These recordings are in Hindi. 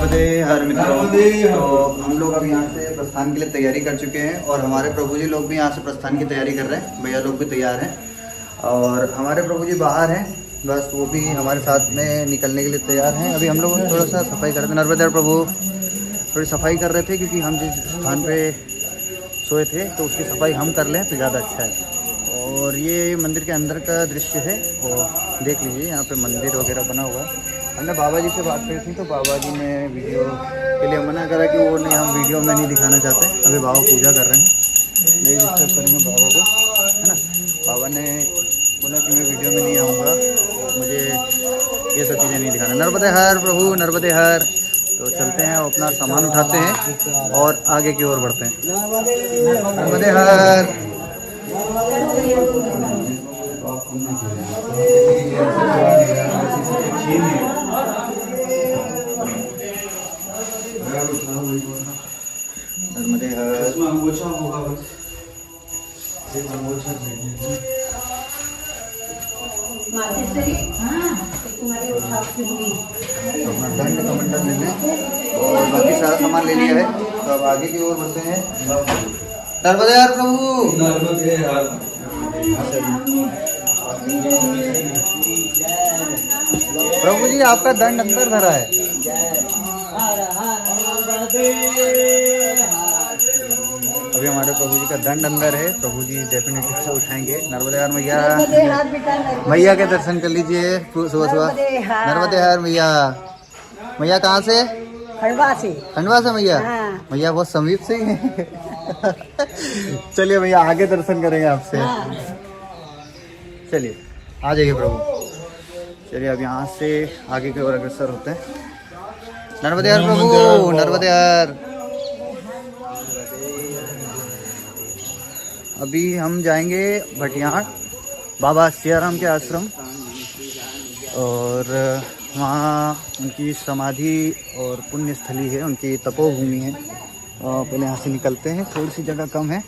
नर्मदे हर मित्रों। तो हम लोग अब यहाँ से प्रस्थान के लिए तैयारी कर चुके हैं और हमारे प्रभु जी लोग भी यहाँ से प्रस्थान की तैयारी कर रहे हैं। भैया लोग भी तैयार हैं और हमारे प्रभु जी बाहर हैं, बस वो भी हमारे साथ में निकलने के लिए तैयार हैं। अभी हम लोग थोड़ा सा सफाई कर रहे थे। नर्मदे प्रभु थोड़ी सफाई कर रहे थे क्योंकि हम जिस स्थान पे सोए थे तो उसकी सफाई हम कर लें तो ज़्यादा अच्छा है। और ये मंदिर के अंदर का दृश्य है और देख लीजिए, यहाँ पे मंदिर वगैरह बना हुआ है। हमने बाबा जी से बात करी थी तो बाबा जी ने वीडियो के लिए मना करा कि वो नहीं, हम वीडियो में नहीं दिखाना चाहते। अभी बाबा पूजा कर रहे हैं, नहीं डिस्टर्ब करेंगे बाबा को, है ना। बाबा ने बोला कि मैं वीडियो में नहीं आऊँगा, मुझे ये सब चीज़ें नहीं दिखाना। नर्मदे हर प्रभु, नर्मदे हर। तो चलते हैं, अपना सामान उठाते हैं और आगे की ओर बढ़ते हैं। नर्मदे हर। नर्मदे हर। अपना दंड कमंडल ले लें और बाकी सारा सामान ले लिया है तो अब आगे की ओर बढ़ते हैं। नर्मदे हर प्रभु, नर्मदे हर। प्रभु जी आपका दंड अंदर धरा है। अभी हमारे प्रभु जी का दंड अंदर है, प्रभु जी डेफिनेटली से उठाएंगे। नर्मदे हर मैया, मैया के दर्शन कर लीजिए सुबह सुबह। नर्मदे हर मैया। मैया कहाँ से? खंडवा से। खंडवा से मैया? हाँ। मैया बहुत समीप से ही है। चलिए भैया आगे दर्शन करेंगे आपसे। हाँ। चलिए आ जाइए प्रभु। चलिए अब यहाँ से आगे की ओर अग्रसर होते हैं। नर्मदे हर प्रभु, नर्मदे हर। अभी हम जाएंगे भटियार बाबा सियाराम के आश्रम और वहाँ उनकी समाधि और पुण्य स्थली है, उनकी तपोभूमि है। पहले यहाँ से निकलते हैं, थोड़ी सी जगह कम है।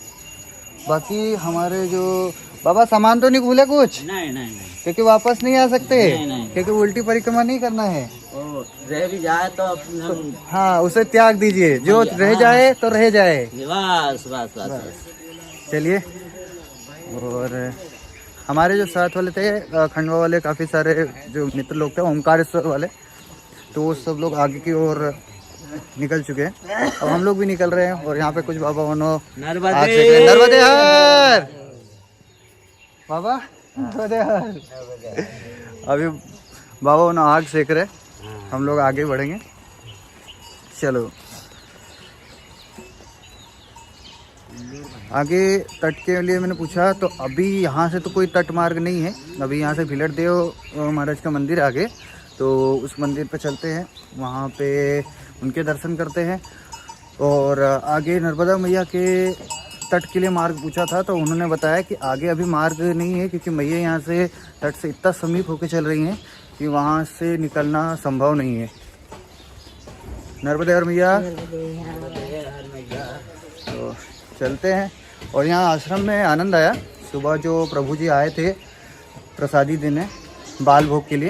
बाकी हमारे जो बाबा सामान तो नहीं भूले कुछ? नहीं, क्योंकि वापस नहीं आ सकते। नहीं। क्योंकि उल्टी परिक्रमा नहीं करना है। रह भी जाए तो हाँ उसे त्याग दीजिए, जो रह जाए तो रह जाए। बस। चलिए, और हमारे जो साथ वाले थे खंडवा वाले, काफ़ी सारे जो मित्र लोग थे ओमकारेश्वर वाले, तो वो सब लोग आगे की ओर निकल चुके हैं। अब हम लोग भी निकल रहे हैं और यहाँ पे कुछ बाबा नर्मदे हर बाबा, नर्मदे हर। अभी बाबा उन्हें आग सेक रहे, हम लोग आगे बढ़ेंगे। चलो आगे तट के लिए मैंने पूछा तो अभी यहाँ से तो कोई तट मार्ग नहीं है। अभी यहाँ से भिलट देव महाराज का मंदिर आगे, तो उस मंदिर पे चलते हैं, वहाँ पे उनके दर्शन करते हैं। और आगे नर्मदा मैया के तट के लिए मार्ग पूछा था तो उन्होंने बताया कि आगे अभी मार्ग नहीं है क्योंकि मैया यहाँ से तट से इतना समीप होकर चल रही हैं कि वहाँ से निकलना संभव नहीं है। नर्मदे हर मैया। तो चलते हैं। और यहाँ आश्रम में आनंद आया। सुबह जो प्रभु जी आए थे प्रसादी देने बाल भोग के लिए,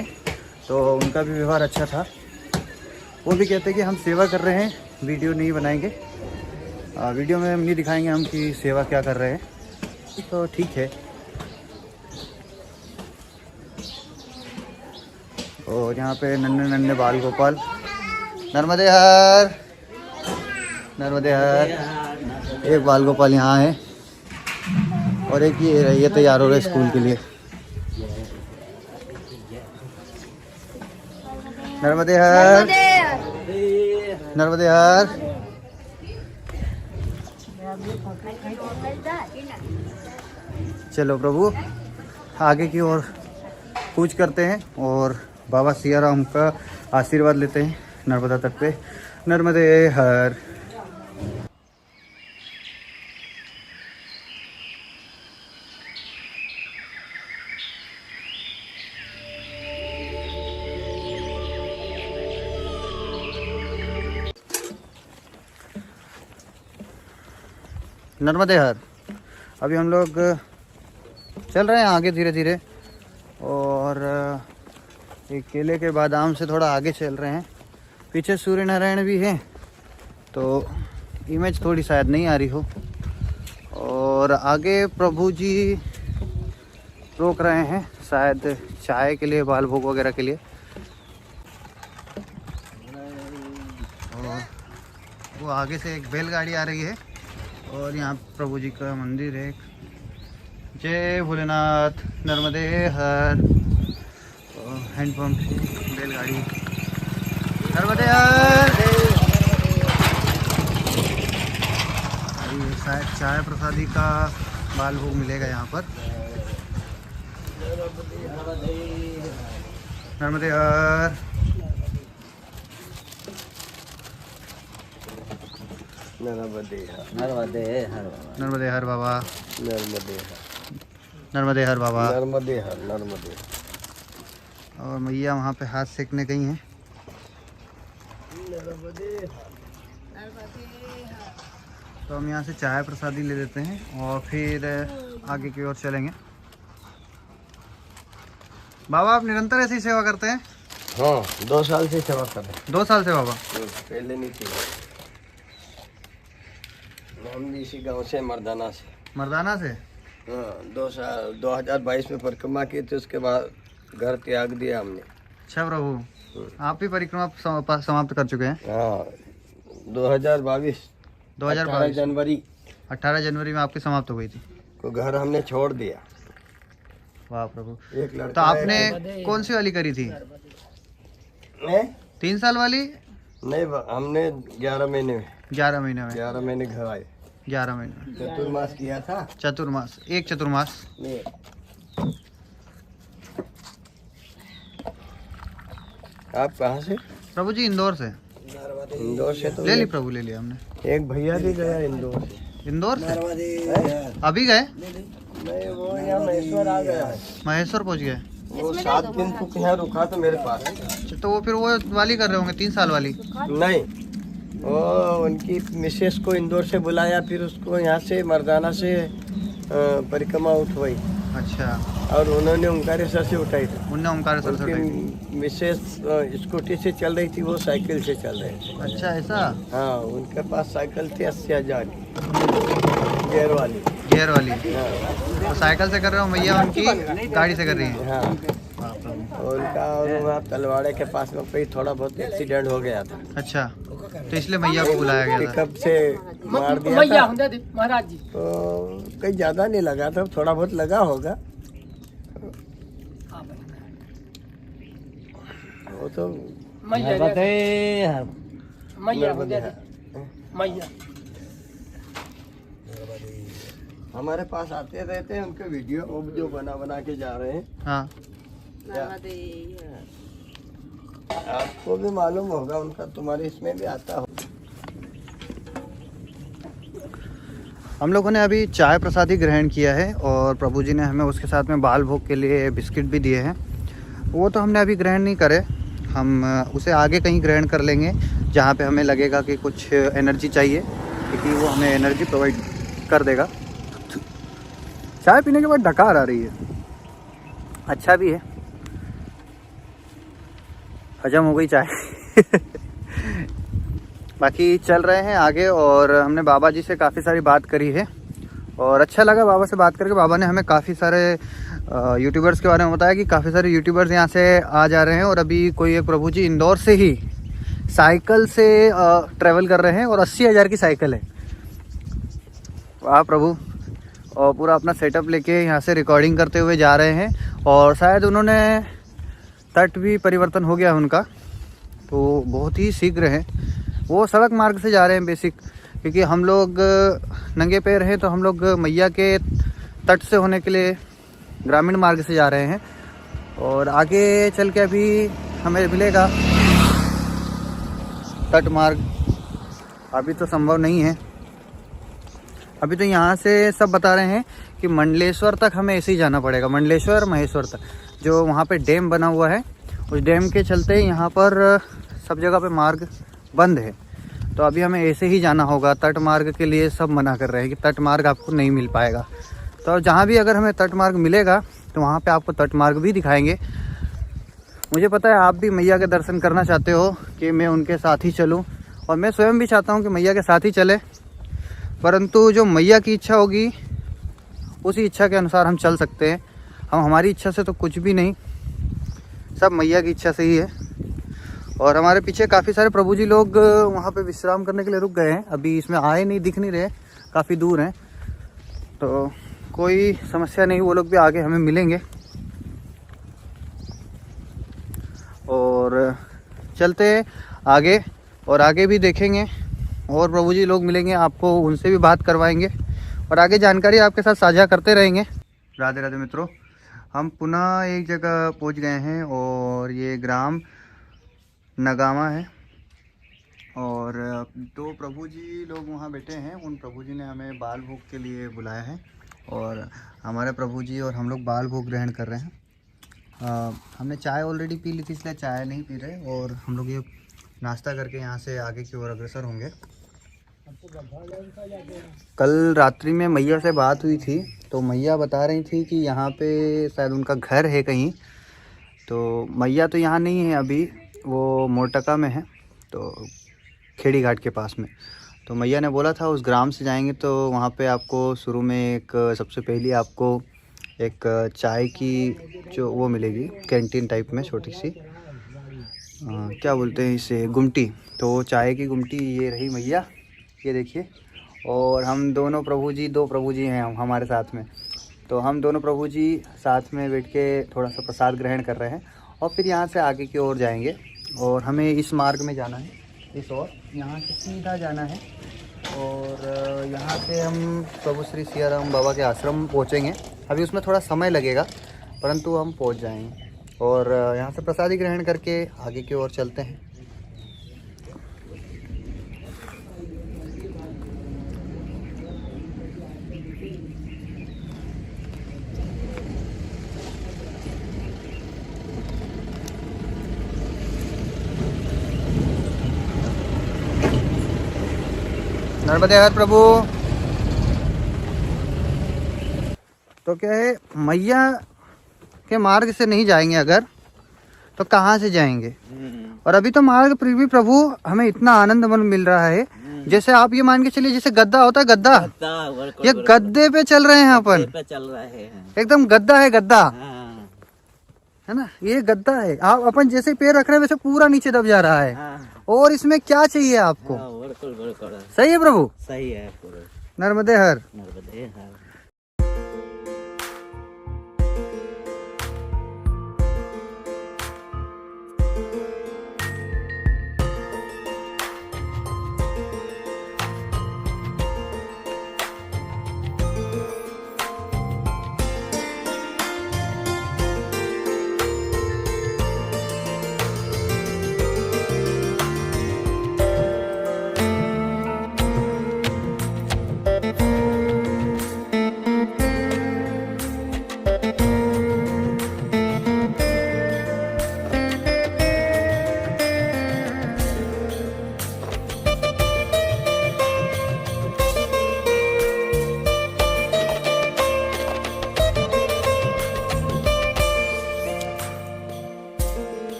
तो उनका भी व्यवहार अच्छा था। वो भी कहते कि हम सेवा कर रहे हैं, वीडियो नहीं बनाएंगे, वीडियो में हम नहीं दिखाएंगे हम कि सेवा क्या कर रहे हैं, तो ठीक है। और यहाँ पे नन्हे नन्हे बाल गोपाल। नर्मदे हर, नर्मदे हर। एक बाल गोपाल यहाँ है और एक ये तैयार हो रहा है स्कूल के लिए। नर्मदे हर, नर्मदे हर। चलो प्रभु आगे की ओर कूच करते हैं और बाबा सियाराम का आशीर्वाद लेते हैं नर्मदा तट पे। नर्मदे हर। नर्मदे हर। अभी हम लोग चल रहे हैं आगे धीरे धीरे और एक केले के बादाम से थोड़ा आगे चल रहे हैं। पीछे सूर्य नारायण भी है, तो इमेज थोड़ी शायद नहीं आ रही हो। और आगे प्रभु जी रोक रहे हैं शायद चाय के लिए, बाल भोग वगैरह के लिए। और वो आगे से एक बैलगाड़ी आ रही है और यहाँ प्रभु जी का मंदिर है। जय भोलेनाथ, नर्मदे हर। हैंडपम्प, बैलगाड़ी, नर्मदे हर। शायद चाय प्रसादी का बाल भोग मिलेगा यहाँ पर। नर्मदे हर। नर्मदे हर, नर्मदे हर बाबा, नर्मदे हर, नर्मदे हर बाबा, नर्मदे हर, नर्मदे। और मैया वहाँ पे हाथ सेकने गई हैं। तो हम यहाँ से चाय प्रसादी ले लेते हैं और फिर आगे की ओर चलेंगे। बाबा आप निरंतर ऐसी सेवा करते हैं? हाँ, 2 साल से सेवा कर रहे 2 साल से बाबा? पहले नहीं थी। हम भी इसी गांव से, मर्दाना से। मर्दाना से? हाँ, 2022 में परिक्रमा की थी, उसके बाद घर त्याग दिया हमने। अच्छा प्रभु, आप भी परिक्रमा समाप्त कर चुके हैं? हाँ, 2022 जनवरी 18 जनवरी में आपकी समाप्त हो गई थी। को घर हमने छोड़ दिया। वाह प्रभु। एक लड़का तो आपने कौन सी वाली करी थी? 3 साल वाली? नहीं, हमने 11 महीने में। 11 महीने में? 11 महीने घर आए। 11 महीने में चतुर्मास किया था। चतुर्मास, एक चतुर्मास। आप कहाँ से? प्रभु जी इंदौर से। इंदौर से? तो ले ली प्रभु, ले लिया हमने। एक भैया भी गया इंदौर से। इंदौर से अभी गए? नहीं, वो यहाँ महेश्वर आ गया है। महेश्वर पहुंच गए? वो 7 दिन तक यहाँ रुका तो मेरे पास। अच्छा, तो वो फिर वो वाली कर रहे होंगे, 3 साल वाली? नहीं, वो उनकी मिसेस को इंदौर से बुलाया, फिर उसको यहाँ से मर्दाना से परिक्रमा उठवाई। अच्छा। और उन्होंने ओंकारेश्वर से उठाई थी। उन्होंने ओंकारेश्वर से उठाई? मिसेस स्कूटी से चल रही थी, वो साइकिल से चल रहे थे। अच्छा, ऐसा? हाँ, उनके पास साइकिल थी 80,000 गियर वाली। गियर वाली? हाँ। तो साइकिल से कर रहे हो, मैया उनकी गाड़ी से कर रही है? हाँ। उनका और वहाँ तलवाड़े के पास में कोई थोड़ा बहुत एक्सीडेंट हो गया था। अच्छा, तो इसलिए मैया को बुलाया गया था? पिकअप से मार दिया था महाराज जी। तो कहीं ज्यादा नहीं लगा था, थोड़ा बहुत लगा होगा। वो तो हमारे पास आते रहते हैं, उनके वीडियो वो जो बना के जा रहे हैं। हाँ। आपको भी मालूम होगा उनका, तुम्हारे इसमें भी आता हो। हम लोगों ने अभी चाय प्रसादी ग्रहण किया है और प्रभु जी ने हमें उसके साथ में बाल भोग के लिए बिस्किट भी दिए हैं। वो तो हमने अभी ग्रहण नहीं करे, हम उसे आगे कहीं ग्रहण कर लेंगे जहाँ पे हमें लगेगा कि कुछ एनर्जी चाहिए, क्योंकि वो हमें एनर्जी प्रोवाइड कर देगा। चाय पीने के बाद डकार आ रही है, अच्छा भी है, हजम हो गई चाय। बाकी चल रहे हैं आगे और हमने बाबा जी से काफ़ी सारी बात करी है और अच्छा लगा बाबा से बात करके। बाबा ने हमें काफ़ी सारे यूट्यूबर्स के बारे में बताया कि काफ़ी सारे यूट्यूबर्स यहाँ से आ जा रहे हैं और अभी कोई एक प्रभु जी इंदौर से ही साइकिल से ट्रैवल कर रहे हैं और 80,000 की साइकिल है। वाह प्रभु। और पूरा अपना सेटअप लेके यहाँ से रिकॉर्डिंग करते हुए जा रहे हैं और शायद उन्होंने तट भी परिवर्तन हो गया उनका, तो बहुत ही शीघ्र है। वो सड़क मार्ग से जा रहे हैं बेसिक, क्योंकि हम लोग नंगे पैर हैं तो हम लोग मैया के तट से होने के लिए ग्रामीण मार्ग से जा रहे हैं और आगे चल के अभी हमें मिलेगा तट मार्ग। अभी तो संभव नहीं है, अभी तो यहाँ से सब बता रहे हैं कि मंडलेश्वर तक हमें ऐसे ही जाना पड़ेगा, मंडलेश्वर महेश्वर तक, जो वहाँ पे डैम बना हुआ है, उस डैम के चलते यहाँ पर सब जगह पे मार्ग बंद है। तो अभी हमें ऐसे ही जाना होगा। तट मार्ग के लिए सब मना कर रहे हैं कि तट मार्ग आपको नहीं मिल पाएगा। तो जहाँ भी अगर हमें तट मार्ग मिलेगा तो वहाँ पे आपको तट मार्ग भी दिखाएंगे। मुझे पता है आप भी मैया के दर्शन करना चाहते हो कि मैं उनके साथ ही चलूं, और मैं स्वयं भी चाहता हूं कि मैया के साथ ही चले, परंतु जो मैया की इच्छा होगी उसी इच्छा के अनुसार हम चल सकते हैं। हम हमारी इच्छा से तो कुछ भी नहीं, सब मैया की इच्छा से ही है। और हमारे पीछे काफ़ी सारे प्रभु जी लोग वहाँ पे विश्राम करने के लिए रुक गए हैं, अभी इसमें आए नहीं, दिख नहीं रहे, काफ़ी दूर हैं, तो कोई समस्या नहीं, वो लोग भी आगे हमें मिलेंगे। और चलते हैं आगे, और आगे भी देखेंगे और प्रभु जी लोग मिलेंगे, आपको उनसे भी बात करवाएंगे और आगे जानकारी आपके साथ साझा करते रहेंगे। राधे राधे मित्रों, हम पुनः एक जगह पहुंच गए हैं और ये ग्राम नगामा है, और दो प्रभु जी लोग वहाँ बैठे हैं। उन प्रभु जी ने हमें बाल भोग के लिए बुलाया है, और हमारे प्रभु जी और हम लोग बाल भोग ग्रहण कर रहे हैं। हमने चाय ऑलरेडी पी ली थी, इसलिए चाय नहीं पी रहे, और हम लोग ये नाश्ता करके यहाँ से आगे की ओर अग्रसर होंगे। कल रात्रि में मैया से बात हुई थी, तो मैया बता रही थी कि यहाँ पे शायद उनका घर है कहीं, तो मैया तो यहाँ नहीं है अभी, वो मोरटका में है, तो खेड़ी घाट के पास में। तो मैया ने बोला था उस ग्राम से जाएंगे तो वहाँ पे आपको शुरू में एक सबसे पहली आपको एक चाय की जो वो मिलेगी, कैंटीन टाइप में छोटी सी, क्या बोलते हैं इसे, गुमटी। तो चाय की गुमटी ये रही मैया, ये देखिए। और हम दोनों प्रभु जी, दो प्रभु जी हैं हम हमारे साथ में, तो हम दोनों प्रभु जी साथ में बैठ के थोड़ा सा प्रसाद ग्रहण कर रहे हैं, और फिर यहाँ से आगे की ओर जाएंगे। और हमें इस मार्ग में जाना है, इस ओर, यहाँ से सीधा जाना है, और यहाँ से हम प्रभु श्री सियाराम बाबा के आश्रम पहुँचेंगे। अभी उसमें थोड़ा समय लगेगा, परंतु हम पहुँच जाएंगे, और यहाँ से प्रसादी ग्रहण करके आगे की ओर चलते हैं। नर्मदे हर प्रभु। तो क्या है, मैया के मार्ग से नहीं जाएंगे अगर, तो कहाँ से जाएंगे? और अभी तो मार्ग पर भी प्रभु हमें इतना आनंद मन मिल रहा है, जैसे आप ये मान के चलिए जैसे गद्दा होता है, गद्दा, ये गद्दे पे चल रहे हैं अपन, एकदम गद्दा है, गद्दा है ना, ये गद्दा है। आप अपन जैसे पैर रख रहे हैं वैसे पूरा नीचे दब जा रहा है, और इसमें क्या चाहिए आपको? सही है प्रभु, सही है। नर्मदे हर।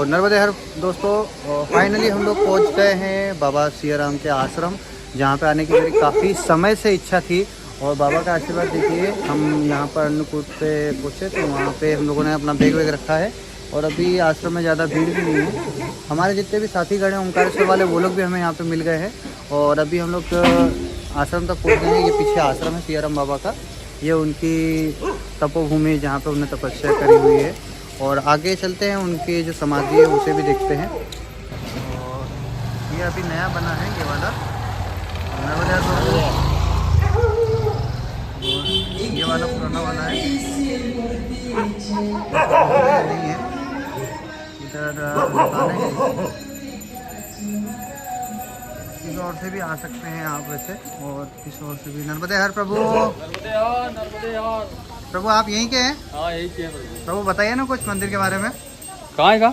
नर्मदे हर दोस्तों, फाइनली हम लोग पहुंच गए हैं बाबा सियाराम के आश्रम, जहां पे आने की मेरी काफ़ी समय से इच्छा थी। और बाबा का आशीर्वाद देखिए, हम यहाँ पर अन्नकूट पे पहुँचे तो वहाँ पे हम लोगों ने अपना बैग वैग रखा है, और अभी आश्रम में ज़्यादा भीड़ भी नहीं है। हमारे जितने भी साथी गण हैं ओंकारेश्वर वाले, वो लोग भी हमें यहाँ पर मिल गए हैं, और अभी हम लोग आश्रम तक पहुँच गए हैं। ये पीछे आश्रम है सियाराम बाबा का, ये उनकी तपोभूमि जहाँ पर उन्होंने तपस्या करी हुई है। और आगे चलते हैं, उनकी जो समाधि है उसे भी देखते हैं। ये अभी नया बना है ये वाला नर्मदा प्रभु, और ये वाला पुराना वाला है नहीं है। इधर दुकानें हैं, इस ओर से भी आ सकते हैं आप वैसे, और इस ओर से भी। नर्मदे हर प्रभु। प्रभु आप यहीं के हैं? हाँ यही के प्रभु बताइए ना कुछ मंदिर के बारे में। कहाँ है का?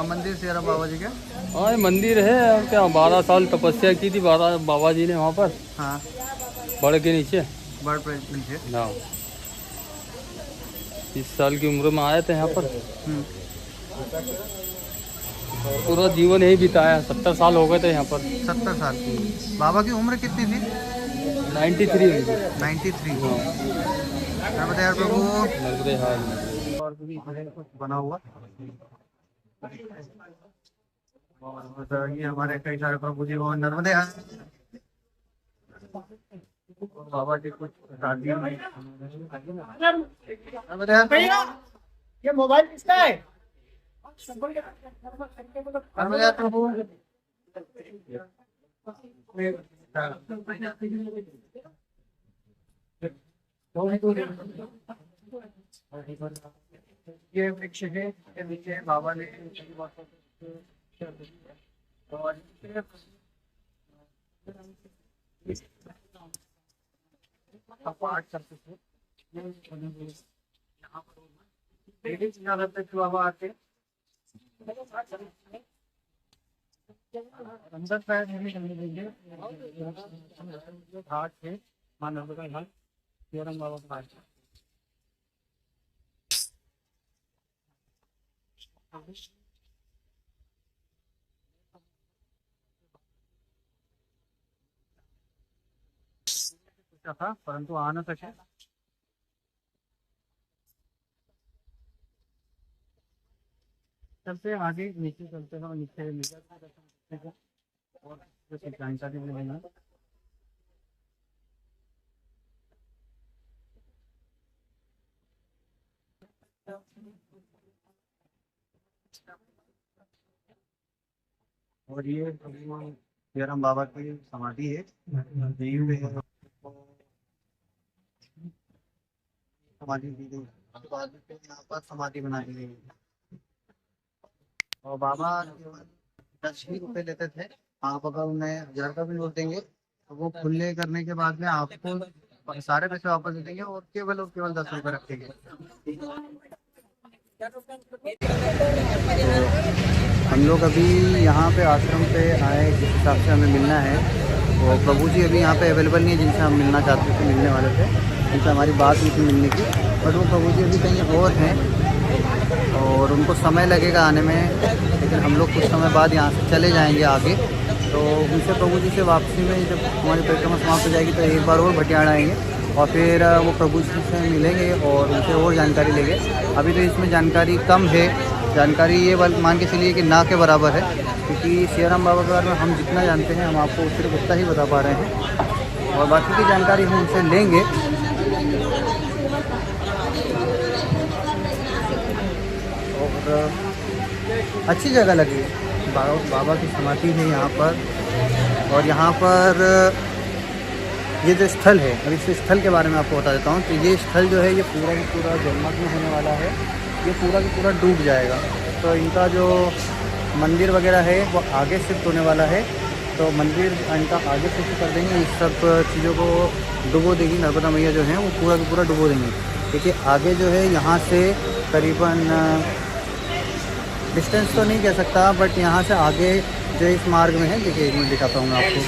मंदिर सियाराम बाबा जी के। हाँ ये मंदिर है, और क्या 12 साल तपस्या की थी बाबा जी ने वहाँ पर, हाँ बड़ के नीचे। बड़ पे नीचे। हाँ 30 साल की उम्र में आए थे यहाँ पर, पूरा जीवन यही बिताया। 70 साल हो गए थे यहाँ पर। 70 साल की। बाबा की उम्र कितनी थी? 93। 93। नर्मदे हर प्रभु। नर्मदे हाल और भी कुछ बना हुआ, और ये हमारे कई सारे प्रभु जी वो नर्मदे हर बाबा जी कुछ शादी में। नर्मदे हर ये मोबाइल किसका है? नर्मदे हर प्रभु। ये वृक्ष है, ये नीचे बाबा ने और पाठ करते थे। यहाँ पर लेडीज बाबा आते अंदर पैर नहीं करने देंगे। घाट है माँ नर्मदा घाट, सियाराम बाबा घाट। था परंतु आ न सके। चलते आगे नीचे चलते हैं, नीचे और जानकारी मिलेगा। और ये सियाराम बाबा की समाधि है, समाधि दी गई, बाद में यहाँ पर समाधि बना दी गई। और बाबा 10 ही रुपए लेते थे। आप अगर उन्हें 1000 का भी नोट देंगे तो वो खुले करने के बाद में आपको सारे पैसे वापस दे देंगे, और केवल 10 रुपए रखेंगे। हम लोग अभी यहाँ पे आश्रम पे आए, जिस हिसाब से हमें मिलना है, और प्रभु जी अभी यहाँ पे अवेलेबल नहीं है जिनसे हम मिलना चाहते थे, मिलने वाले थे, जिनसे हमारी बात हुई थी मिलने की, बट वो प्रभु जी अभी कहीं और हैं और उनको समय लगेगा आने में। लेकिन हम लोग कुछ समय बाद यहाँ से चले जाएंगे आगे, तो उनसे प्रभु जी से वापसी में जब हमारी परिक्रमा समाप्त हो जाएगी तो एक बार और भटियाड़ा आएंगे, और फिर वो प्रभु जी से मिलेंगे और उनसे और जानकारी लेंगे। अभी तो इसमें जानकारी कम है, जानकारी ये मान के चलिए कि ना के बराबर है, क्योंकि सियाराम बाबा के बारे में हम जितना जानते हैं हम आपको सिर्फ उतना ही बता पा रहे हैं, और बाकी की जानकारी हम उनसे लेंगे। और अच्छी जगह लगी, बाबा की समाधि है यहाँ पर, और यहाँ पर ये जो स्थल है, अब इस स्थल के बारे में आपको बता देता हूँ। तो ये स्थल जो है ये पूरा का पूरा जलमग्न होने वाला है, ये पूरा का पूरा डूब जाएगा। तो इनका जो मंदिर वगैरह है वो आगे शिफ्ट होने वाला है, तो मंदिर इनका आगे शिफ्ट कर देंगे। इस सब चीज़ों को डुबो देगी नर्मदा मैया जो है, वो पूरा का पूरा डुबो देंगे। देखिए आगे जो है यहाँ से करीबन डिस्टेंस तो नहीं कह सकता, बट यहाँ से आगे जो इस मार्ग में है, देखिए एक मिनट दिखाता हूँ मैं आपको।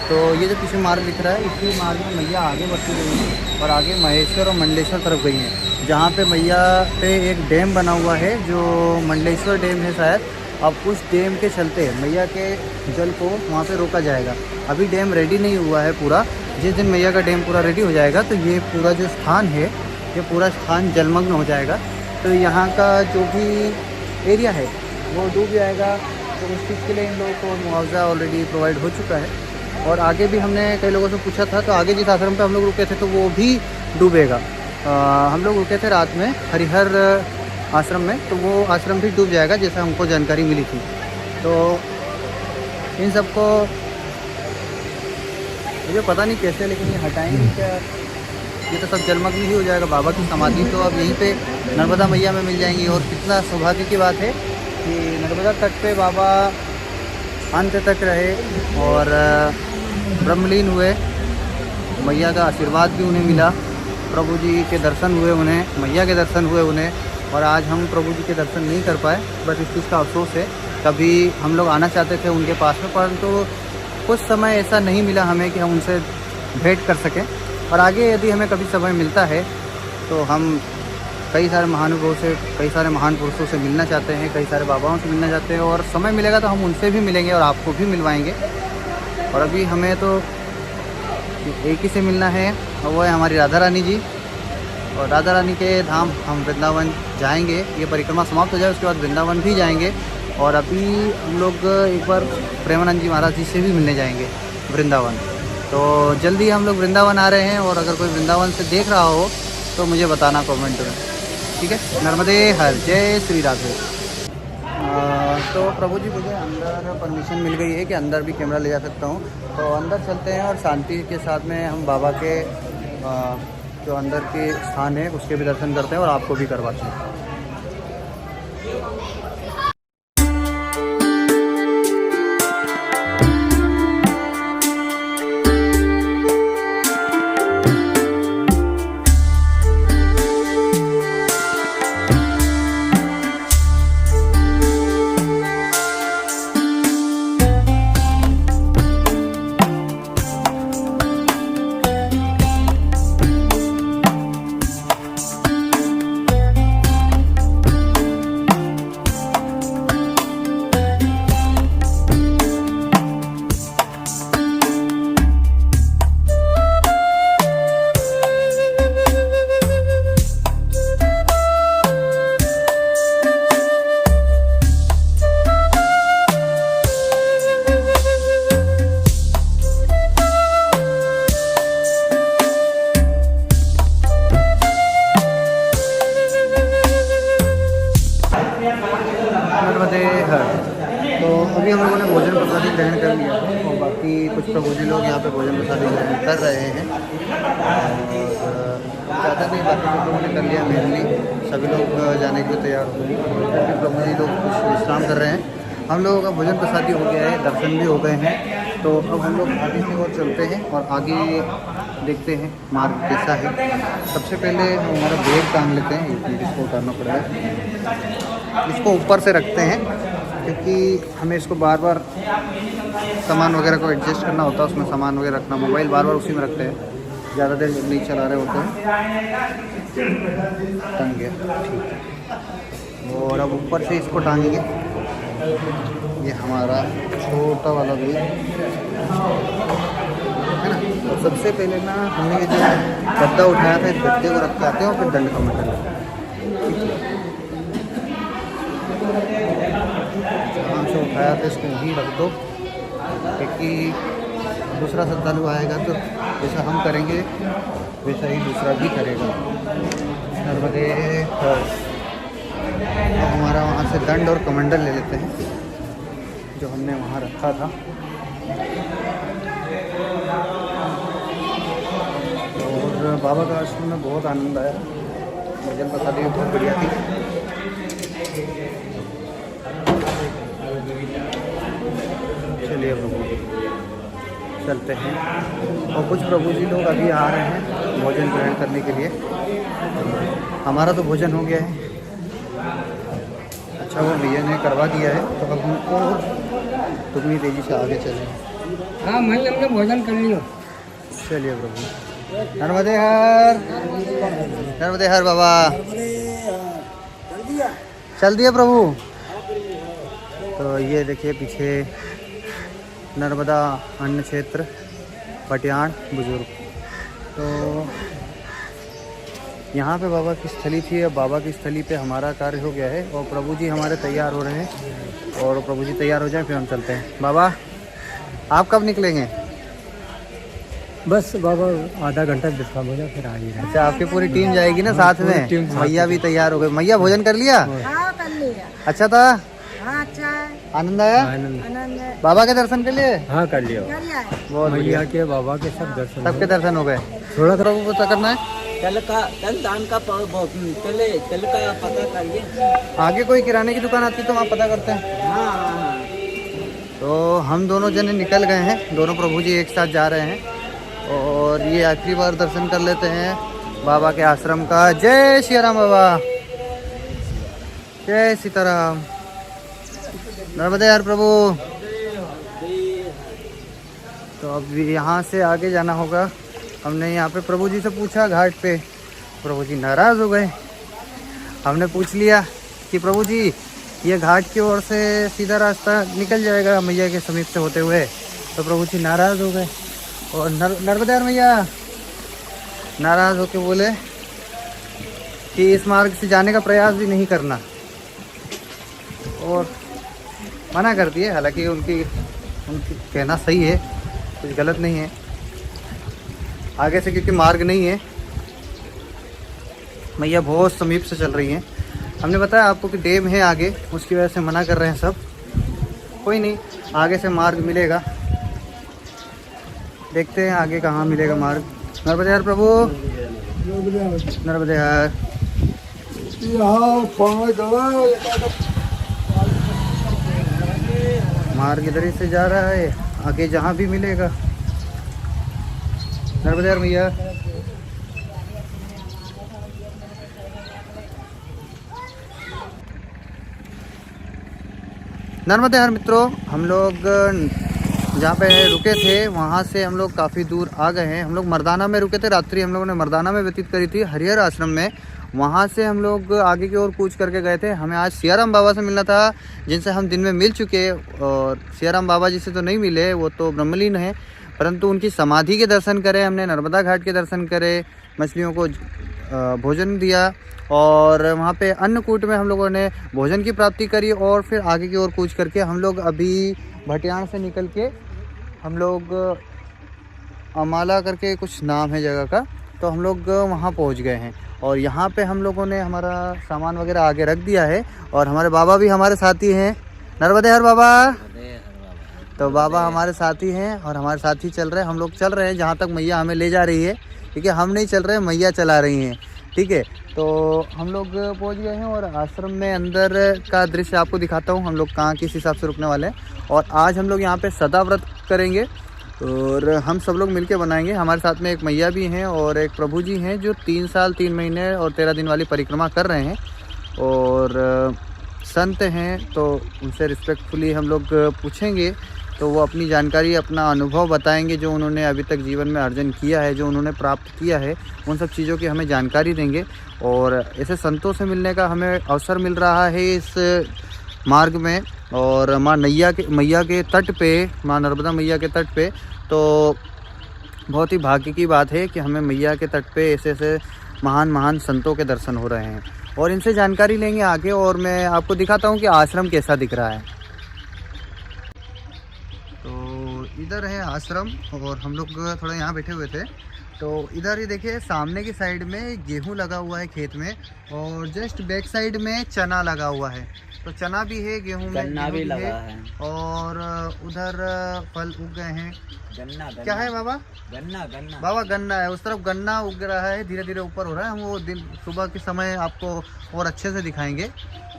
तो ये जो पीछे मार्ग दिख रहा है, इसी मार्ग में मैया आगे बढ़ती गई है और आगे महेश्वर और मंडलेश्वर तरफ गई हैं, जहाँ पे मैया पे एक डैम बना हुआ है जो मंडलेश्वर डैम है शायद। अब उस डैम के चलते मैया के जल को वहाँ पे रोका जाएगा। अभी डैम रेडी नहीं हुआ है पूरा, जिस दिन मैया का डैम पूरा रेडी हो जाएगा तो ये पूरा जो स्थान है, ये पूरा स्थान जलमग्न हो जाएगा। तो यहाँ का जो भी एरिया है वो डूब जाएगा। तो उस चीज़ के लिए इन लोगों को मुआवजा ऑलरेडी प्रोवाइड हो चुका है। और आगे भी हमने कई लोगों से पूछा था, तो आगे जिस आश्रम पे हम लोग रुके थे तो वो भी डूबेगा। हम लोग रुके थे रात में हरिहर आश्रम में, तो वो आश्रम भी डूब जाएगा जैसा हमको जानकारी मिली थी। तो इन सबको मुझे पता नहीं कैसे, लेकिन ये हटाएंगे क्या? ये तो सब जलमग्न ही हो जाएगा। बाबा की समाधि तो अब यहीं पे नर्मदा मैया में मिल जाएंगी। और कितना सौभाग्य की बात है कि नर्मदा तट पे बाबा अंत तक रहे और ब्रह्मलीन हुए। मैया का आशीर्वाद भी उन्हें मिला, प्रभु जी के दर्शन हुए उन्हें, मैया के दर्शन हुए उन्हें। और आज हम प्रभु जी के दर्शन नहीं कर पाए, बस इस चीज़ का अफसोस है। कभी हम लोग आना चाहते थे उनके पास में, परंतु कुछ समय ऐसा नहीं मिला हमें कि हम उनसे भेंट कर सकें। और आगे यदि हमें कभी समय मिलता है तो हम कई सारे महानुभावों से, कई सारे महान पुरुषों से मिलना चाहते हैं, कई सारे बाबाओं से मिलना चाहते हैं। और समय मिलेगा तो हम उनसे भी मिलेंगे और आपको भी मिलवाएंगे। और अभी हमें तो एक ही से मिलना है, और वो है हमारी राधा रानी जी। और राधा रानी के धाम हम वृंदावन जाएंगे। ये परिक्रमा समाप्त हो जाए उसके बाद वृंदावन भी जाएंगे। और अभी हम लोग एक बार प्रेमानंद जी महाराज जी से भी मिलने जाएंगे वृंदावन। तो जल्दी हम लोग वृंदावन आ रहे हैं। और अगर कोई वृंदावन से देख रहा हो तो मुझे बताना कमेंट में, ठीक है। नर्मदे हर, जय श्री राधे। तो प्रभु जी मुझे अंदर परमिशन मिल गई है कि अंदर भी कैमरा ले जा सकता हूँ। तो अंदर चलते हैं और शांति के साथ में हम बाबा के जो अंदर के स्थान है उसके भी दर्शन करते हैं और आपको भी करवाते हैं। तो अभी हम लोगों ने भोजन प्रसादी ग्रहण कर लिया है और बाकी कुछ प्रभुजी लोग यहाँ पे भोजन प्रसादी ग्रहण कर रहे हैं। और ज़्यादा नहीं, बाकी कुछ लोगों ने कर लिया मेनली। सभी लोग जाने के लिए तैयार हो गए, क्योंकि प्रभुजी लोग कुछ विश्राम कर रहे हैं। हम लोगों का भोजन प्रसादी हो गया है, दर्शन भी हो गए हैं। तो अब हम लोग आगे की ओर चलते हैं और आगे देखते हैं मार्ग कैसा है। सबसे पहले हम हमारा बैग टांग लेते हैं, इसको उतारना पड़ेगा। इसको ऊपर से रखते हैं क्योंकि हमें इसको बार बार सामान वगैरह को एडजस्ट करना होता है, उसमें सामान वगैरह रखना। मोबाइल बार बार उसी में रखते हैं, ज़्यादा देर नहीं चला रहे होते हैं। टांग गया, ठीक है। और अब ऊपर से इसको टांगेंगे। ये हमारा छोटा वाला बैग है ना। तो सबसे पहले ना हमने ये जो गद्दा उठाया था, इस गद्दे को रख के आते हैं और फिर दंड कमर कर लेते हैं। जहाँ से उठाया था इसको वहीं रख दो, क्योंकि दूसरा श्रद्धालु आएगा तो जैसा हम करेंगे वैसा ही दूसरा भी करेगा। नर्मदे हर। तो हमारा वहाँ से दंड और कमंडल ले लेते हैं जो हमने वहाँ रखा था। और बाबा का आश्रम में बहुत आनंद आया, भोजन प्रसादी भी बहुत बढ़िया थी। चलिए प्रभु चलते हैं। और कुछ प्रभु जी लोग अभी आ रहे हैं भोजन ग्रहण करने के लिए। हमारा तो भोजन हो गया है, अच्छा वो भैया ने करवा दिया है। तो अब हमको तुमनी तेजी से आगे चलें। हाँ भाई, हमने भोजन कर लिया। चलिए प्रभु। नर्मदे हर, नर्मदे हर बाबा। चल दिया प्रभु। तो ये देखिए पीछे नर्मदा अन्न क्षेत्र पटियाण बुजुर्ग। तो यहाँ पे बाबा की स्थली थी, अब बाबा की स्थली पे हमारा कार्य हो गया है और प्रभु जी हमारे तैयार हो रहे हैं। और प्रभु जी तैयार हो जाए फिर हम चलते हैं। बाबा आप कब निकलेंगे? बस बाबा आधा घंटा विश्राम हो जाए फिर आ ही रहे। अच्छा, आपकी पूरी टीम जाएगी ना साथ में? मैया भी तैयार हो गई। मैया भोजन कर लिया? हाँ, कर लिया। अच्छा था? हाँ अच्छा है, आनंद आया आनंद है। बाबा के दर्शन के लिए? हाँ कर लिया, क्या लिया है? बहुत बढ़िया, के बाबा के सब दर्शन सबके दर्शन हो गए। थोड़ा थोड़ा वो पता करना है, तेल दान का तेल का पता करिए। आगे कोई किराने की दुकान आती है तो वहाँ पता करते हैं। हाँ तो हम दोनों जने निकल गए हैं, दोनों प्रभु जी एक साथ जा रहे हैं और ये आखिरी बार दर्शन कर लेते हैं बाबा के आश्रम का। जय श्री राम बाबा, जय सीताराम, नर्मदे हर प्रभु। तो अब यहाँ से आगे जाना होगा। हमने यहाँ पे प्रभु जी से पूछा घाट पे, प्रभु जी नाराज़ हो गए। हमने पूछ लिया कि प्रभु जी ये घाट की ओर से सीधा रास्ता निकल जाएगा मैया के समीप से होते हुए, तो प्रभु जी नाराज़ हो गए और नर्मदा मैया नाराज़ होके बोले कि इस मार्ग से जाने का प्रयास भी नहीं करना, और मना कर दिए। हालांकि उनकी कहना सही है, कुछ गलत नहीं है। आगे से क्योंकि मार्ग नहीं है, मैया बहुत समीप से चल रही हैं। हमने बताया आपको कि डैम है आगे, उसकी वजह से मना कर रहे हैं सब। कोई नहीं, आगे से मार्ग मिलेगा, देखते हैं आगे कहाँ मिलेगा मार्ग। नर्मदे हर प्रभु, नर्मदे हर। मार्ग इधर ही से जा रहा है, आगे जहाँ भी मिलेगा। नर्मदे हर मैया। नर्मदे हर मित्रों, हम लोग जहाँ पे रुके थे वहाँ से हम लोग काफ़ी दूर आ गए हैं। हम लोग मर्दाना में रुके थे, रात्रि हम लोगों ने मर्दाना में व्यतीत करी थी हरिहर आश्रम में। वहाँ से हम लोग आगे की ओर कूच करके गए थे। हमें आज सियाराम बाबा से मिलना था, जिनसे हम दिन में मिल चुके, और सियाराम बाबा जी से तो नहीं मिले, वो तो ब्रह्मलीन है, परंतु उनकी समाधि के दर्शन करे हमने, नर्मदा घाट के दर्शन करे, मछलियों को भोजन दिया और वहाँ पे अन्नकूट में हम लोगों ने भोजन की प्राप्ति करी। और फिर आगे की ओर कूच करके हम लोग अभी भटियाण से निकल के हम लोग अमाला करके कुछ नाम है जगह का, तो हम लोग वहाँ पहुँच गए हैं। और यहाँ पे हम लोगों ने हमारा सामान वगैरह आगे रख दिया है और हमारे बाबा भी हमारे साथी हैं। नर्मदे हर बाबा। तो बाबा हमारे साथी हैं और हमारे साथ ही चल रहे हैं। हम लोग चल रहे हैं जहाँ तक मैया हमें ले जा रही है, ठीक है। हम नहीं चल रहे हैं, मैया चला रही हैं, ठीक है। तो हम लोग पहुँच गए हैं और आश्रम में अंदर का दृश्य आपको दिखाता हूँ, हम लोग कहाँ किस हिसाब से रुकने वाले हैं। और आज हम लोग यहाँ पे सदा व्रत करेंगे और हम सब लोग मिलके बनाएंगे। हमारे साथ में एक मैया भी हैं और एक प्रभु जी हैं जो 3 साल 3 महीने और 13 दिन वाली परिक्रमा कर रहे हैं और संत हैं, तो उनसे रिस्पेक्टफुली हम लोग पूछेंगे तो वो अपनी जानकारी, अपना अनुभव बताएंगे, जो उन्होंने अभी तक जीवन में अर्जन किया है, जो उन्होंने प्राप्त किया है, उन सब चीज़ों की हमें जानकारी देंगे। और ऐसे संतों से मिलने का हमें अवसर मिल रहा है इस मार्ग में। और माँ मैया के तट पे, माँ नर्मदा मैया के तट पे, तो बहुत ही भाग्य की बात है कि हमें मैया के तट पे ऐसे ऐसे महान महान संतों के दर्शन हो रहे हैं और इनसे जानकारी लेंगे आगे। और मैं आपको दिखाता हूँ कि आश्रम कैसा दिख रहा है। तो इधर है आश्रम और हम लोग थोड़ा यहाँ बैठे हुए थे, तो इधर ही देखिए सामने की साइड में गेहूं लगा हुआ है खेत में और जस्ट बैक साइड में चना लगा हुआ है। तो चना भी है, गेहूं में गन्ना भी लगा है और उधर फल उग गए हैं। गन्ना क्या है बाबा? गन्ना बाबा गन्ना है, उस तरफ गन्ना उग रहा है, धीरे धीरे ऊपर हो रहा है। हम वो दिन सुबह के समय आपको और अच्छे से दिखाएंगे।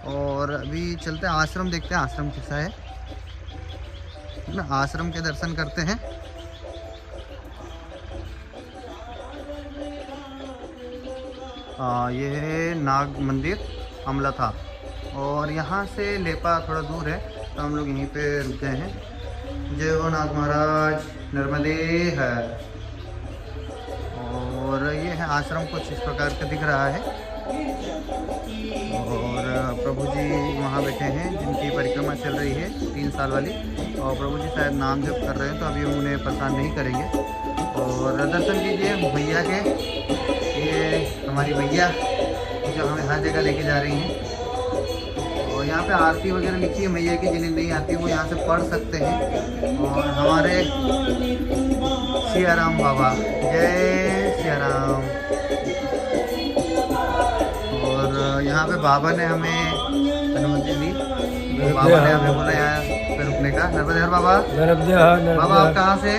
और अभी चलते हैं आश्रम, देखते हैं आश्रम कैसा है ना। आश्रम के दर्शन करते हैं। ये है नाग मंदिर अमला था और यहाँ से लेपा थोड़ा दूर है, तो हम लोग यहीं पे रुक गए हैं। जय हो नाग महाराज, नर्मदे है। और ये है आश्रम, कुछ इस प्रकार का दिख रहा है। और प्रभु जी वहाँ बैठे हैं जिनकी परिक्रमा चल रही है 3 साल वाली, और प्रभु जी शायद नाम जप कर रहे हैं, तो अभी उन्हें परेशान नहीं करेंगे। और दर्शन कीजिए मैया के, ये हमारी मैया जो हमें हर जगह लेके जा रही हैं। और यहाँ पे आरती वगैरह लिखी है मैया की, जिन्हें नहीं आती वो यहाँ से पढ़ सकते हैं। और हमारे सियाराम बाबा, जय सियाराम। और यहाँ पे बाबा ने हमें अनुमति दी बाबा ने हमें बोला यहाँ पे रुकने का। नर्मदे हर बाबा। बाबा आप कहाँ से?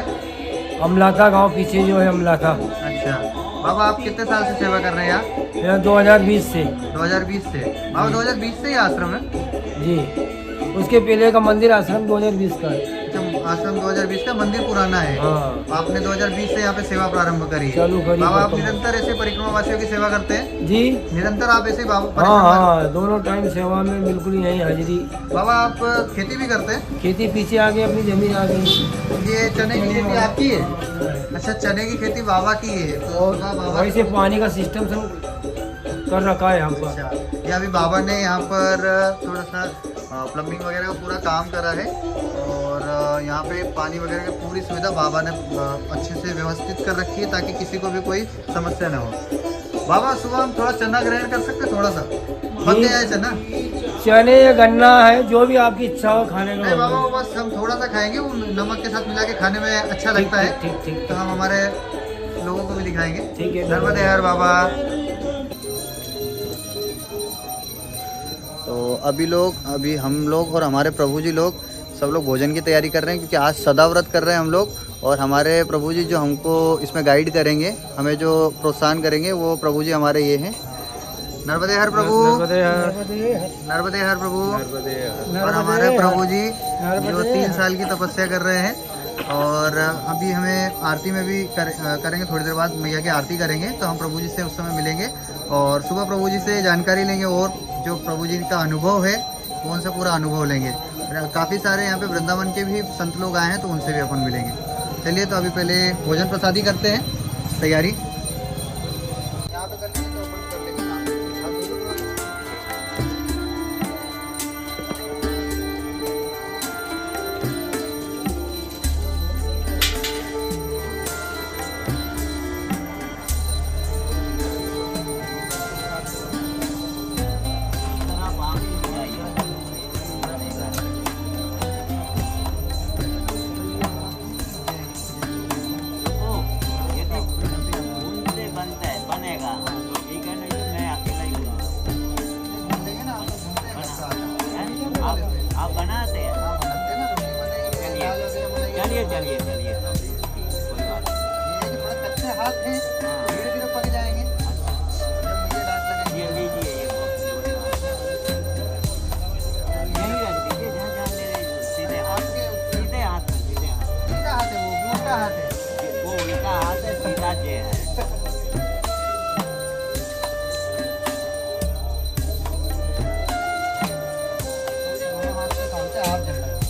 अमलाथा गांव पीछे जो है अमलाथा। अच्छा बाबा आप कितने साल से सेवा कर रहे हैं यहाँ? मेरा 2020 से। 2020 से बाबा 2020 से ही आश्रम है? जी, उसके पहले का मंदिर आश्रम 2020 का है। अच्छा आश्रम 2020 का, मंदिर पुराना है। हाँ। आपने 2020 से यहाँ पे सेवा प्रारंभ करी है। चालू करी। बाबा आप निरंतर ऐसे परिक्रमा वासियों की सेवा करते हैं? जी निरंतर आप ऐसे बाबा हाँ, दोनों टाइम सेवा में बिल्कुल यही हाजिरी। बाबा आप खेती भी करते हैं? खेती पीछे आ गई, अपनी जमीन आ गई। ये चने की खेती आपकी है? अच्छा चने की खेती बाबा की है। तो और बाबा वहीं से पानी का सिस्टम सब कर रखा है यहाँ पर। अच्छा ये अभी बाबा ने यहाँ पर थोड़ा सा प्लम्बिंग वगैरह का पूरा काम करा है और यहाँ पे पानी वगैरह की पूरी सुविधा बाबा ने अच्छे से व्यवस्थित कर रखी है ताकि किसी को भी कोई समस्या ना हो। बाबा सुबह हम थोड़ा चना ग्रहण कर सकते हैं? थोड़ा सा पक गया है चना? चने या गन्ना है, जो भी आपकी इच्छा हो खाने नहीं का। बाबा वो बस हम थोड़ा सा खाएंगे, वो नमक के साथ मिला के खाने में अच्छा लगता है। ठीक ठीक। तो हम हमारे लोगों को भी दिखाएंगे। ठीक है। नर्मदे हर बाबा। तो अभी हम लोग और हमारे प्रभु जी लोग सब लोग भोजन की तैयारी कर रहे हैं क्योंकि आज सदा व्रत कर रहे हैं हम लोग। और हमारे प्रभु जी जो हमको इसमें गाइड करेंगे, हमें जो प्रोत्साहन करेंगे, वो प्रभु जी हमारे ये हैं। नर्मदे हर प्रभु। नर्मदे हर प्रभु। और हमारे प्रभु जी जो 3 साल की तपस्या कर रहे हैं और अभी हमें आरती में भी करेंगे, थोड़ी देर बाद मैया की आरती करेंगे तो हम प्रभु जी से उस समय मिलेंगे और सुबह प्रभु जी से जानकारी लेंगे और जो प्रभु जी का अनुभव है वो उनसे पूरा अनुभव लेंगे। काफ़ी सारे यहाँ पे वृंदावन के भी संत लोग आए हैं तो उनसे भी अपन मिलेंगे। चलिए तो अभी पहले भोजन प्रसादी करते हैं तैयारी। यहाँ पे कर लेंगे तो अपन कर लेंगे। आप बनाते हैं? चलिए चलिए चलिए कोई बात नहीं। कच्चे हाथ हैं, धीरे धीरे पक जाएंगे। जब मुझे डांट लगेगी ये लीजिए ये यहीं रख दीजिए जहाँ जहाँ मेरे सीधे हाथ में सीधा हाथ है, वो उल्टा हाथ है। वो उल्टा हाथ है, सीधा जे है। दोनों हाथ से काम से हाथ चल रहा है।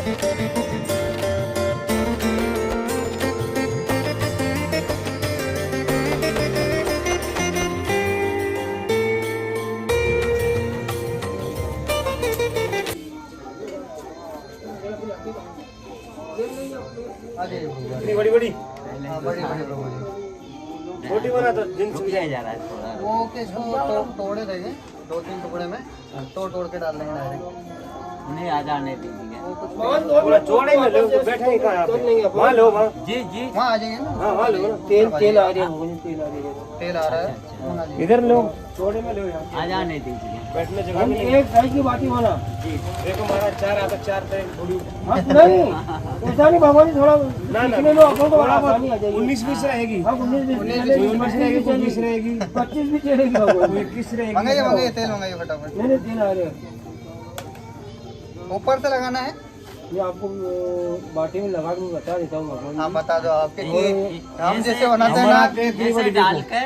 इतनी बड़ी बड़ी हाँ बड़ी बड़ी प्रभु जी। छोटी बना तो दिन रुक से जा रहा है थोड़ा। वो के इसको तोड़े देंगे 2-3 टुकड़े में, तोड़ के डाल देंगे डायरेक्ट। उन्हें आ जाने दीजिए। पूरा चौड़े में लो, बैठे ही कहाँ पे? वहाँ लो, वहाँ जी जी वहाँ आ जाएंगे ना। हाँ वहाँ लो ना। तेल आ रही है, तेल आ रही है। तेल आ रहा है वहाँ आ जाइए। इधर लो, चौड़े में लो यार, आ जाने दीजिए। बैठने जगह भी नहीं। एक साइज की बाटी बना। जी देखो महाराज 4 आता 4 पे थोड़ी नहीं ऐसा नहीं बाबा जी, थोड़ा ना इतने लो अपन को आसानी आ जाएगी। 19-20 रहेगी। हाँ 19 रहेगी, 20 रहेगी, 25 भी चलेगी बाबा जी। 21 रहेगी। मंगाइए तेल मंगाइए फटाफट। नहीं तेल आ रहे हैं। ऊपर से लगाना है। ये आपको बाटी में लगा के मैं बता देता हूँ बाबा जी। हाँ बता दो आपके लिए, हम जैसे बनाते हैं ना ऐसे डाल के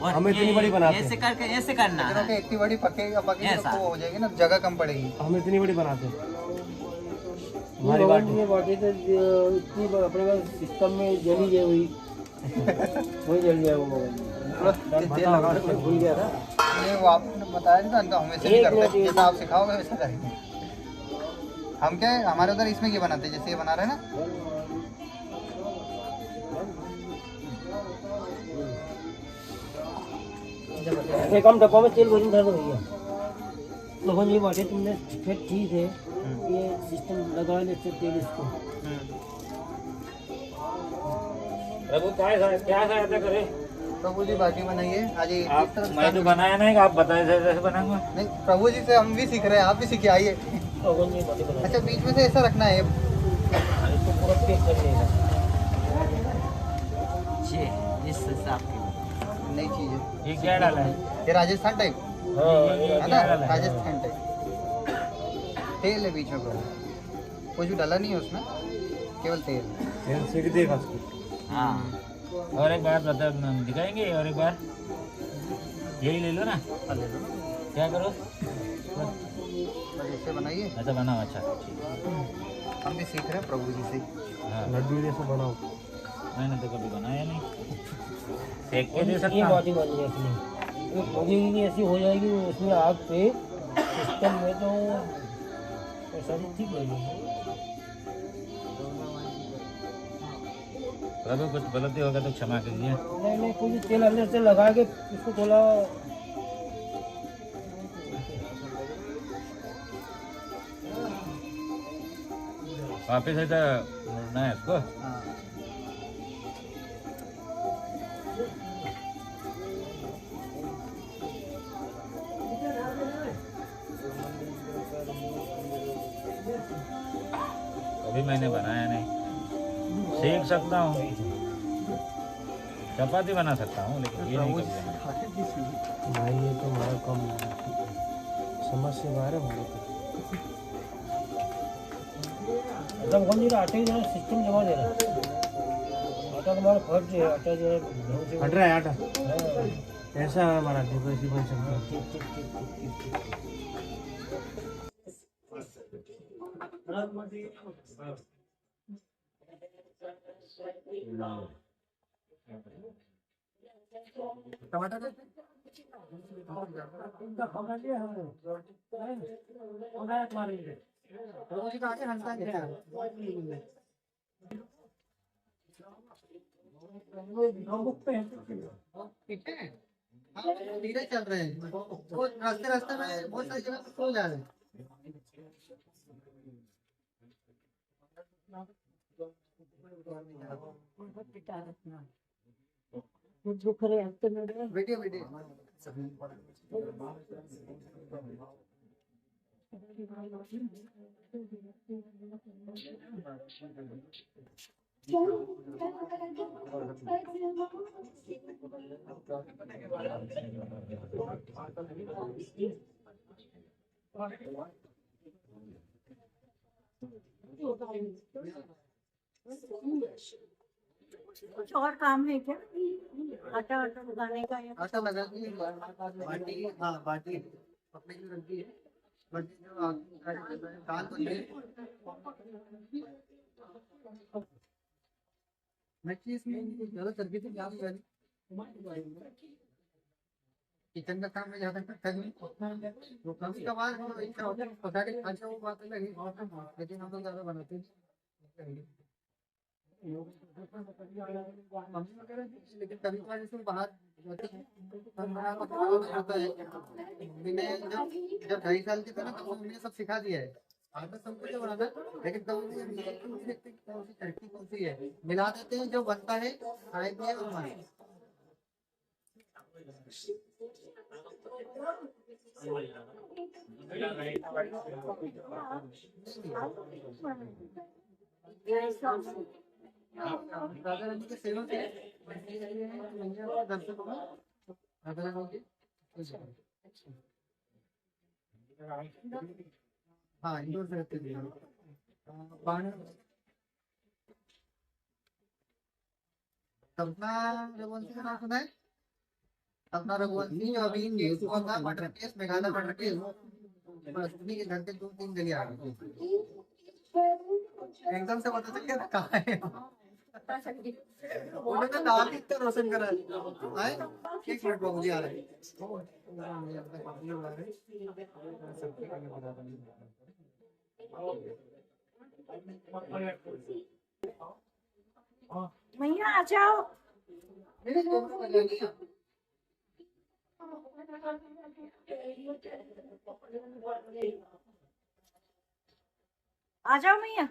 और हमें इतनी बड़ी बनाते हैं। ऐसे करके ऐसे करना है। कि इतनी बड़ी पकेगी ऐसा। तो वो हो जाएगी ना, जगह कम पड़ेगी। हम इतनी बड़ी बनाते हैं। ये बाबा जी, ये बाटी तो इतनी अपने पास सिस्टम में जली गई हुई वही जल गया वो बाबा जी। तेल लगा मैं भूल गया था। ये वो आपने बताया नहीं था, इनका हम वैसे नहीं करते, जैसा आप सिखाओगे वैसा करेंगे। हम क्या है, हमारे उधर इसमें क्या बनाते हैं, जैसे ये बना रहे हैं ना। एक हम डब्बा में तेल भरून धर दो भैया। लोगों ये बातें तुमने फिर ठीक है, ये सिस्टम लगा लेते तेल इसको। प्रभु क्या सहायता करे? प्रभु जी बाटी बनाइए आज ये। आप मैं तो बनाया नहीं, आप बताए जैसे बनाऊंगा। नहीं प्रभु जी से हम भी सीख रहे हैं, आप भी सीखे आइए। लोगों ये बातें बना अच्छा बीच में से ऐसा रखना है। इसको पूरा पैक कर लेगा। जी इस हिसाब की नई चीज है ये क्या डाला है? ये, राजस्थान टाइप हाँ है ना, राजस्थान टाइप। तेल है बीच में प्रभु, कुछ भी डाला नहीं है उसमें, केवल तेल। सीख देगा उसको। हाँ और एक बार बता दिखाएंगे, और एक बार यही ले लो ना। ले लो क्या करो? बस ऐसे बनाइए। ऐसा बनाओ। अच्छा ठीक। हम भी सीख रहे हैं प्रभु जी से। हाँ लड्डू जैसा बनाओ। मैंने तो कभी बनाया नहीं। सेक के दे ये सकता हूँ। बातें बनी है अपनी, ये खोजेगी नहीं ऐसी हो जाएगी उसमें आग पे सिस्टम में, तो ऐसा नहीं ठीक लगेगी। प्रभु कुछ गलती होगा तो क्षमा कीजिए। नहीं कुछ तेल अंदर से लगा के इसको थोड़ा वापिस ऐसा मुड़ना है इसको। हाँ कभी मैंने बनाया नहीं, सीख सकता हूँ। चपाती बना सकता हूँ, लेकिन ये नहीं कर पाऊंगा। भाई ये तो हमारा कम समझ से बाहर है हमारे को। मतलब हम जो आटे जो सिस्टम जमा दे रहा है, आटा तुम्हारा फट जो है, आटा जो है ढंग से हट रहा है आटा। हाँ, ऐसा है हमारा, देखो ऐसी बन सकता है। ठीक ठीक ठीक ठीक ठीक। टमाटर प्रभु जी का आगे हंसता है। ठीक है हाँ धीरे चल रहे हैं, वो रास्ते में बहुत सारी जगह पे सो जा रहे हैं। वीडियो वीडियो कुछ और काम है क्या? आटा आटा लगाने का या आटा लगा के बाटी, हाँ बाटी पकने की रखी है, बाटी जो दाल बन रही है किचन का काम में ज्यादा करता नहीं, वो कभी कभार तो इच्छा होता है पका के खा जाओ, वो बात अलग है, लेकिन हम लोग ज्यादा बनाते नहीं। मम्मी वगैरह लेकिन कभी कभार जैसे बाहर जाते हैं तो खाना होता है। मम्मी ने जब 2.5 साल की थी ना तब मम्मी ने सब सिखा दिया है, आटा सब कुछ बनाना, लेकिन कभी भी हम देखते नहीं देखते कि कौन सी तरीके कौन सी है, मिला देते हैं जो बनता है खाएंगे और मारेंगे। राजा रानी के सेवक है, मैया को दर्शन हुआ राजा रानी के। हाँ इंदौर से रहते थे बाण सपना रघुवंशी का नाम सुना है? सपना रघुवंशी जो अभी न्यूज हुआ था murder case, Meghalaya murder case, बस उन्हीं के घर के 2-3 गली आ गई, एकदम से पता चल गया था कहाँ है। उन्होंने नाम ही इतना रोशन करा है। एक मिनट बाबूजी आ रहे हैं। भैया आ जाओ। मेरे कैमरा लगा लिया। आ जाओ भैया।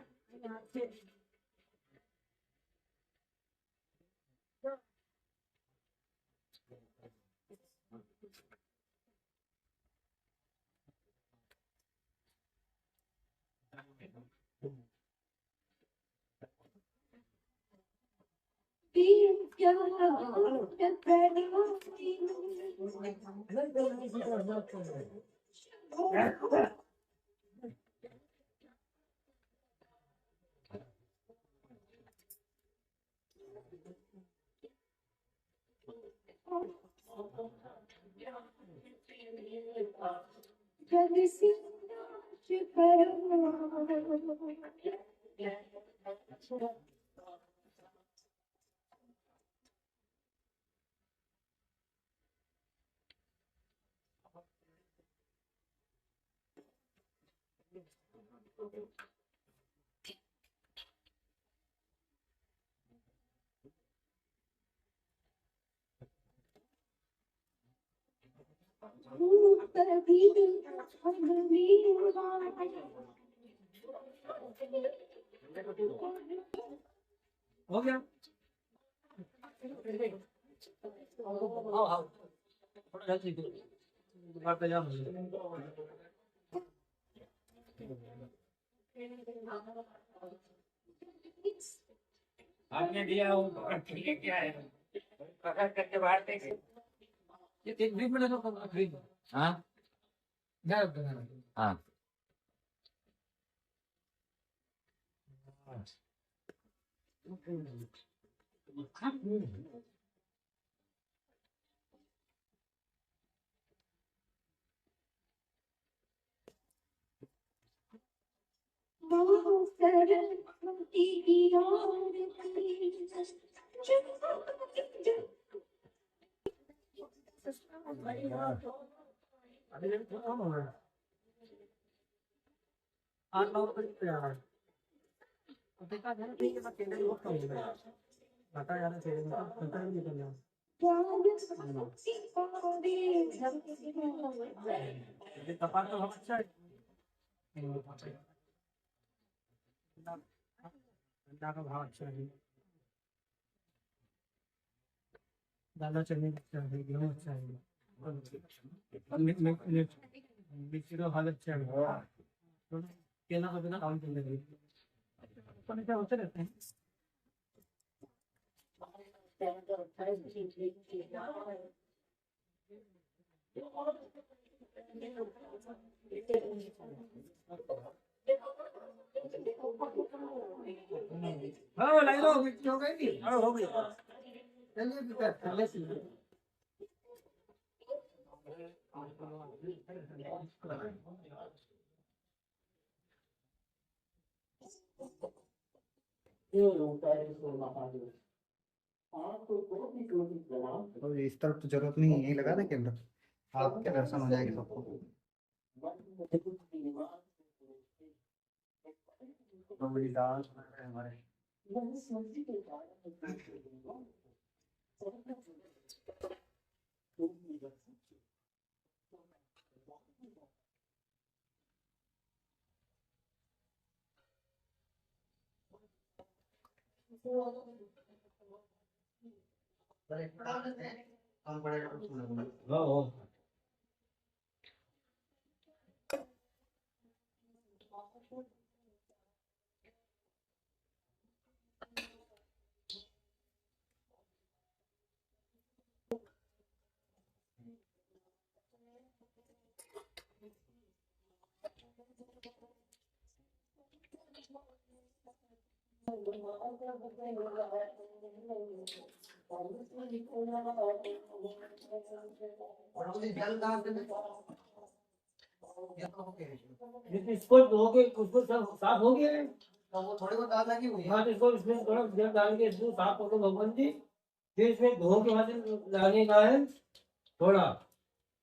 हो गया। थोड़ा जल्दी बाहर पे जाओ। आपने दिया वो ठीक क्या है पकड़ करके बाहर देखे ये एक मिनट में तो खरीद। हाँ हाँ अभी लेकिन थोड़ा कम हो रहा है। 8-9 रुपए पे आ रहा है। तो देखा जाए ना ठीक है, बस केले बहुत कम हो गए। घाटा ज्यादा थे, घाटा भी निकल गया। ये कपाल तो बहुत अच्छा है। अंडा का भाव अच्छा है, दाना चने अच्छा है, गेहूँ अच्छा है, मिर्ची का भाव अच्छा है, तो केला का बिना काम चल रही है, क्या होते रहते हैं। हाँ लाई लो, मिर्ची हो गई। हाँ हो गई। चलिए बेटा, पहले से तो इस तरफ तो जरूरत नहीं है, यही लगा ना कैमरा, आपके दर्शन हो जाएंगे सबको। प्रभु जी डांस कर रहे हैं हमारे। हम पढ़ेगा तो सुन लेंगे। प्रभु जी जल कहाँ से इसको धोके उसको सब साफ हो गया है। तो वो थोड़ी बहुत दाल लगी हुई है। हाँ, तो इसको इसमें थोड़ा जल डाल के इसको साफ करो भगवान जी, फिर इसमें धो के वहां से लाने का है थोड़ा